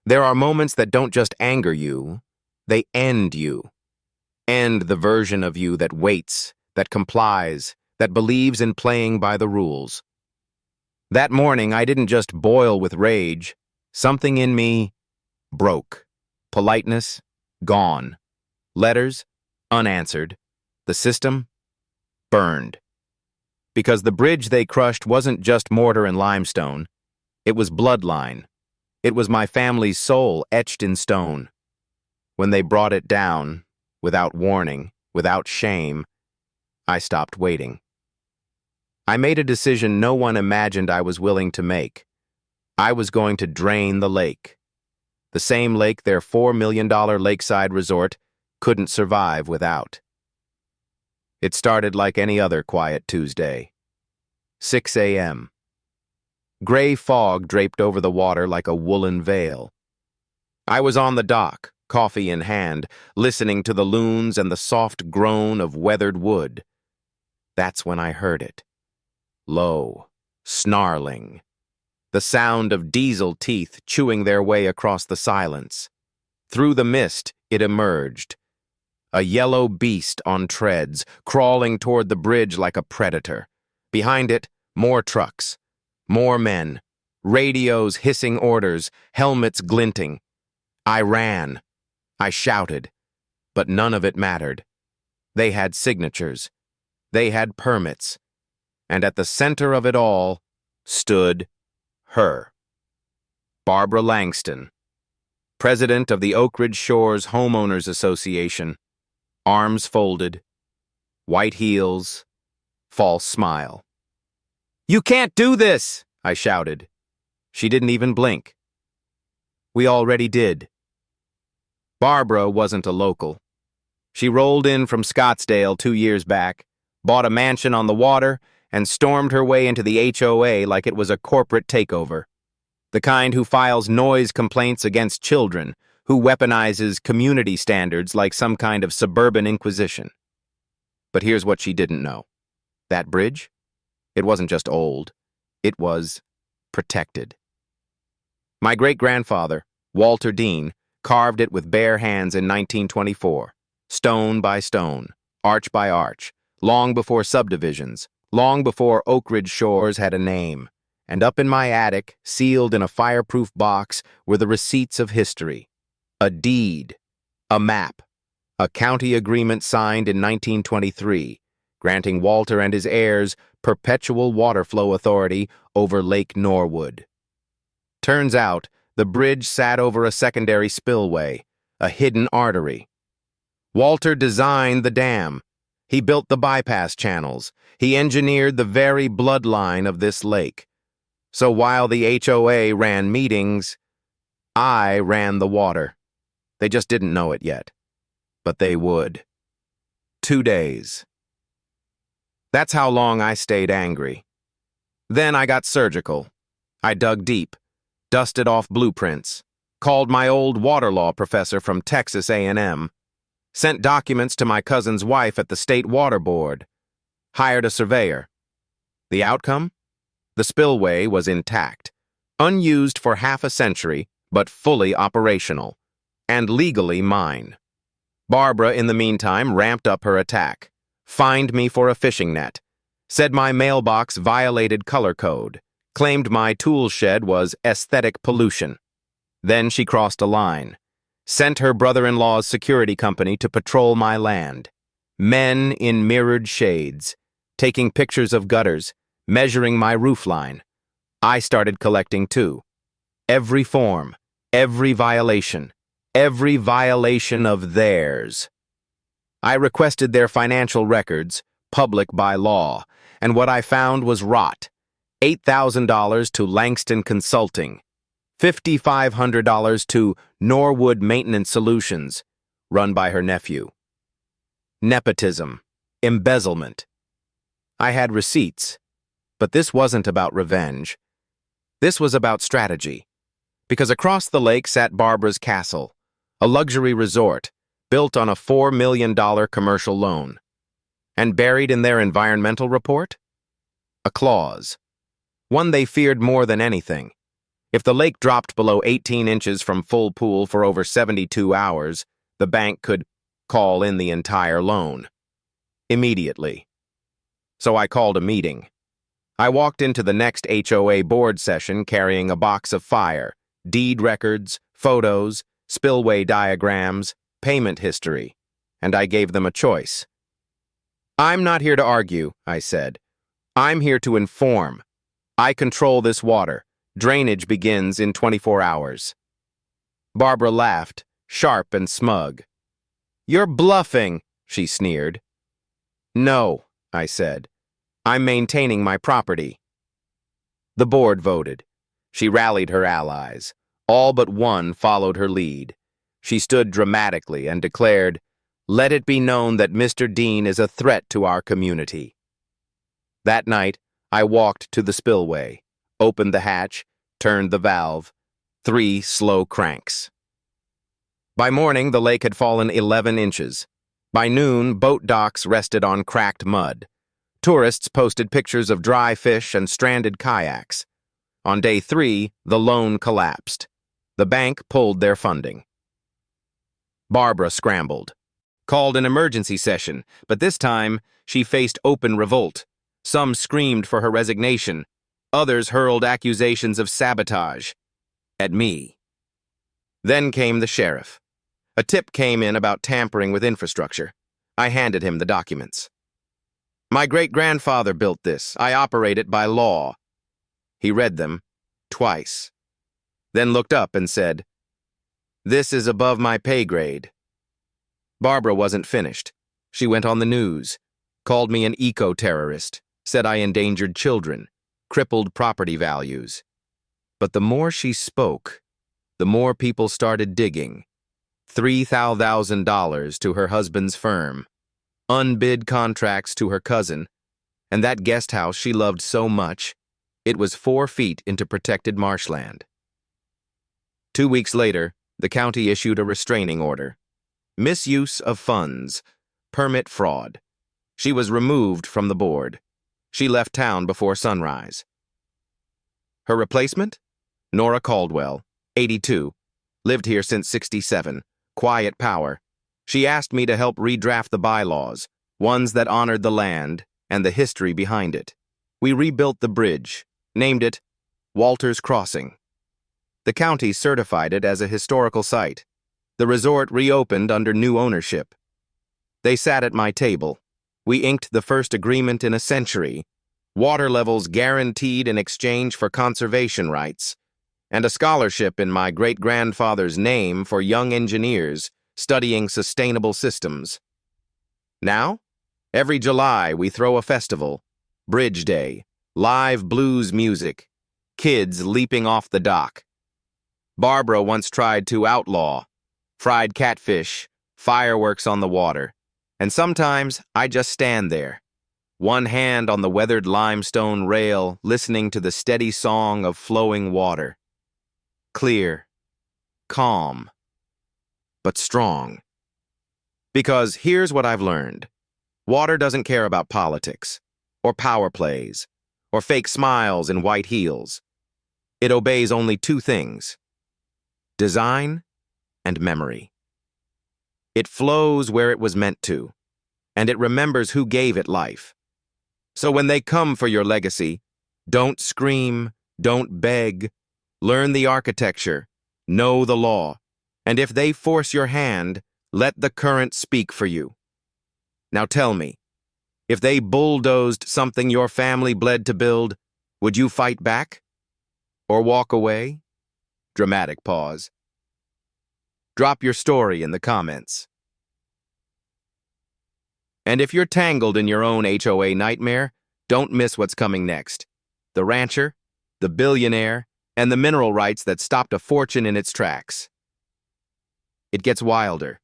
There are moments that don't just anger you, they end you. End the version of you that waits, that complies, that believes in playing by the rules. That morning, I didn't just boil with rage. Something in me broke. Politeness, gone. Letters, unanswered. The system, burned. Because the bridge they crushed wasn't just mortar and limestone. It was bloodline. It was my family's soul etched in stone. When they brought it down, without warning, without shame, I stopped waiting. I made a decision no one imagined I was willing to make. I was going to drain the lake. The same lake their $4 million lakeside resort couldn't survive without. It started like any other quiet Tuesday. 6 a.m. Gray fog draped over the water like a woolen veil. I was on the dock, coffee in hand, listening to the loons and the soft groan of weathered wood. That's when I heard it. Low, snarling. The sound of diesel teeth chewing their way across the silence. Through the mist, it emerged. A yellow beast on treads, crawling toward the bridge like a predator. Behind it, more trucks. More men. Radios hissing orders, helmets glinting. I ran. I shouted. But none of it mattered. They had signatures. They had permits. And at the center of it all stood her. Barbara Langston, president of the Oak Ridge Shores Homeowners Association. Arms folded, white heels, false smile. "You can't do this!" I shouted. She didn't even blink. We already did. Barbara wasn't a local. She rolled in from Scottsdale 2 years back, bought a mansion on the water, and stormed her way into the HOA like it was a corporate takeover. The kind who files noise complaints against children, who weaponizes community standards like some kind of suburban inquisition. But here's what she didn't know. That bridge? It wasn't just old. It was protected. My great-grandfather, Walter Dean, carved it with bare hands in 1924, stone by stone, arch by arch, long before subdivisions, long before Oak Ridge Shores had a name. And up in my attic, sealed in a fireproof box, were the receipts of history. A deed, a map, a county agreement signed in 1923, granting Walter and his heirs perpetual water flow authority over Lake Norwood. Turns out, the bridge sat over a secondary spillway, a hidden artery. Walter designed the dam. He built the bypass channels. He engineered the very bloodline of this lake. So while the HOA ran meetings, I ran the water. They just didn't know it yet. But they would. 2 days. That's how long I stayed angry. Then I got surgical. I dug deep, dusted off blueprints, called my old water law professor from Texas A&M, sent documents to my cousin's wife at the State Water Board, hired a surveyor. The outcome? The spillway was intact, unused for half a century, but fully operational, and legally mine. Barbara, in the meantime, ramped up her attack, fined me for a fishing net, said my mailbox violated color code, claimed my tool shed was aesthetic pollution. Then she crossed a line, sent her brother-in-law's security company to patrol my land. Men in mirrored shades, taking pictures of gutters, measuring my roofline. I started collecting too. Every form, every violation of theirs. I requested their financial records, public by law, and what I found was rot. $8,000 to Langston Consulting, $5,500 to Norwood Maintenance Solutions, run by her nephew. Nepotism, embezzlement. I had receipts, but this wasn't about revenge. This was about strategy, because across the lake sat Barbara's castle, a luxury resort built on a $4 million commercial loan. And buried in their environmental report? A clause. One they feared more than anything. If the lake dropped below 18 inches from full pool for over 72 hours, the bank could call in the entire loan. Immediately. So I called a meeting. I walked into the next HOA board session carrying a box of fire, deed records, photos, spillway diagrams, payment history, and I gave them a choice. I'm not here to argue, I said. I'm here to inform. I control this water. Drainage begins in 24 hours. Barbara laughed, sharp and smug. You're bluffing, she sneered. No, I said. I'm maintaining my property. The board voted. She rallied her allies. All but one followed her lead. She stood dramatically and declared, "Let it be known that Mr. Dean is a threat to our community." That night, I walked to the spillway, opened the hatch, turned the valve. 3 slow cranks. By morning, the lake had fallen 11 inches. By noon, boat docks rested on cracked mud. Tourists posted pictures of dry fish and stranded kayaks. On day 3, the loan collapsed. The bank pulled their funding. Barbara scrambled. Called an emergency session, but this time, she faced open revolt. Some screamed for her resignation. Others hurled accusations of sabotage. At me. Then came the sheriff. A tip came in about tampering with infrastructure. I handed him the documents. My great-grandfather built this. I operate it by law. He read them twice. Then looked up and said, "This is above my pay grade." Barbara wasn't finished. She went on the news, called me an eco-terrorist, said I endangered children, crippled property values. But the more she spoke, the more people started digging. $3,000 to her husband's firm, unbid contracts to her cousin, and that guest house she loved so much, it was 4 feet into protected marshland. 2 weeks later, the county issued a restraining order. Misuse of funds, permit fraud. She was removed from the board. She left town before sunrise. Her replacement? Nora Caldwell, 82, lived here since 67, quiet power. She asked me to help redraft the bylaws, ones that honored the land and the history behind it. We rebuilt the bridge, named it Walter's Crossing. The county certified it as a historical site. The resort reopened under new ownership. They sat at my table. We inked the first agreement in a century, water levels guaranteed in exchange for conservation rights, and a scholarship in my great-grandfather's name for young engineers studying sustainable systems. Now, every July we throw a festival, Bridge Day, live blues music, kids leaping off the dock. Barbara once tried to outlaw fried catfish, fireworks on the water, and sometimes I just stand there, one hand on the weathered limestone rail, listening to the steady song of flowing water. Clear, calm, but strong. Because here's what I've learned. Water doesn't care about politics, or power plays, or fake smiles in white heels. It obeys only 2 things: design and memory. It flows where it was meant to, and it remembers who gave it life. So when they come for your legacy, don't scream, don't beg, learn the architecture, know the law, and if they force your hand, let the current speak for you. Now tell me, if they bulldozed something your family bled to build, would you fight back? Or walk away? Dramatic pause. Drop your story in the comments. And if you're tangled in your own HOA nightmare, don't miss what's coming next. The rancher, the billionaire, and the mineral rights that stopped a fortune in its tracks. It gets wilder.